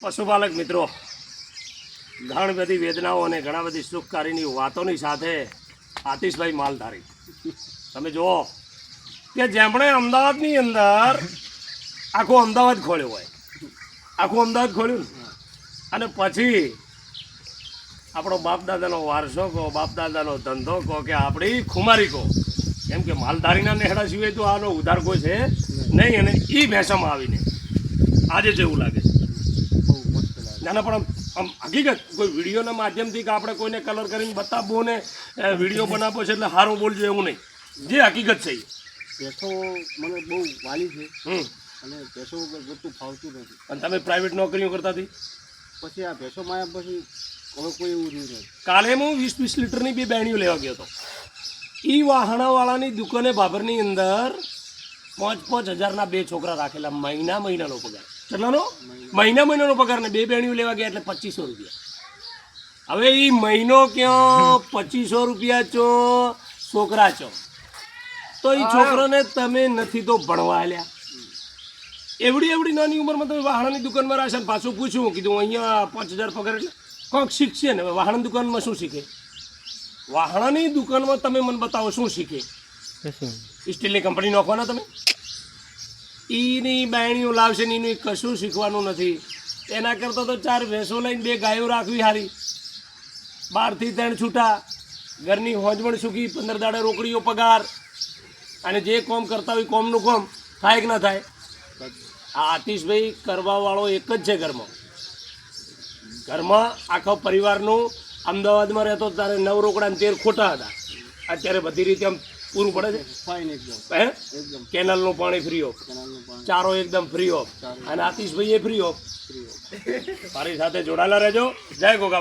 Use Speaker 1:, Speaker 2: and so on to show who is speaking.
Speaker 1: પશુપાલક મિત્રો, ઘણી બધી વેદનાઓ અને ઘણા બધી સુખકારીની વાતોની સાથે આતિશભાઈ માલધારી તમે જુઓ કે જેમણે અમદાવાદની અંદર આખું અમદાવાદ ખોલ્યું હોય, આખું અમદાવાદ ખોલ્યું ને, અને પછી આપણો બાપદાદાનો વારસો કહો, બાપદાદાનો ધંધો કહો કે આપણી ખુમારી કહો, કેમ કે માલધારીના નેહડા સિવાય તો આનો ઉધાર કોઈ છે નહીં. અને એ ભેંસામાં આવીને આજે જેવું લાગે છે નાના, પણ આમ હકીકત કોઈ વિડીયોના માધ્યમથી કે આપણે કોઈને કલર કરીને બતાવવો ને વિડીયો બનાવવો છે એટલે સારું બોલજો એવું નહીં, જે હકીકત છે.
Speaker 2: ભેંસો મને બહુ વાલી છે અને ભેંસો વગર બધું ફાવતું નથી.
Speaker 1: અને તમે પ્રાઇવેટ નોકરીઓ કરતા હતી
Speaker 2: પછી આ ભેંસો માયા પછી હવે કોઈ એવું રહ્યું નથી.
Speaker 1: કાલે હું 20-20 લીટરની બે બેણીઓ લેવા ગયો હતો. એ વાહણાવાળાની દુકાને ભાભરની અંદર 5-5 હજારના બે છોકરા રાખેલા, મહિનાનો પગાર. કેટલાનો? મહિનાનો પગાર ને બે બેણીઓ લેવા ગયા એટલે 2500 રૂપિયા. હવે એ મહિનો ક્યાં 2500 રૂપિયા છો, છોકરા છો તો એ છોકરાને તમે નથી તો ભણવા આલ્યા. એવડી નાની ઉંમરમાં તમે વાહણાની દુકાનમાં રહેશે. પાછું પૂછ્યું, કીધું અહીંયા 5000 પગાર એટલે કોઈક શીખશે ને. વાહણાની દુકાનમાં શું શીખે? વાહણાની દુકાનમાં તમે મને બતાવો શું શીખે? સ્ટીલની કંપની નોખવાના તમે? એની બાયણીઓ લાવશે ને એનું કશું શીખવાનું નથી. એના કરતાં તો 4 ભેંસો લઈને 2 ગાયો રાખવી સારી. 12 થી 3 છૂટા, ઘરની હોજવણ સૂકી, 15 દાડે રોકડીઓ પગાર, અને જે કોમ કરતા હોય કોમનું કોમ થાય કે ના થાય. આ આતિશભાઈ કરવાવાળો એક જ છે ઘરમાં આખો પરિવારનું. અમદાવાદમાં રહેતો ત્યારે 9 રોકડા ને 13 ખોટા હતા. અત્યારે બધી રીતે આમ પૂરું પડે છે.
Speaker 2: ફાઇન એકદમ.
Speaker 1: હે?
Speaker 2: એકદમ
Speaker 1: કેનાલનું પાણી ફ્રી ઓફ,
Speaker 2: કેનાલનું પાણી
Speaker 1: ચારો એકદમ ફ્રી ઓફ, અને આતિશભાઈ એ ફ્રી ઓફ. મારી સાથે જોડાયેલા રહેજો. જય ગોગા.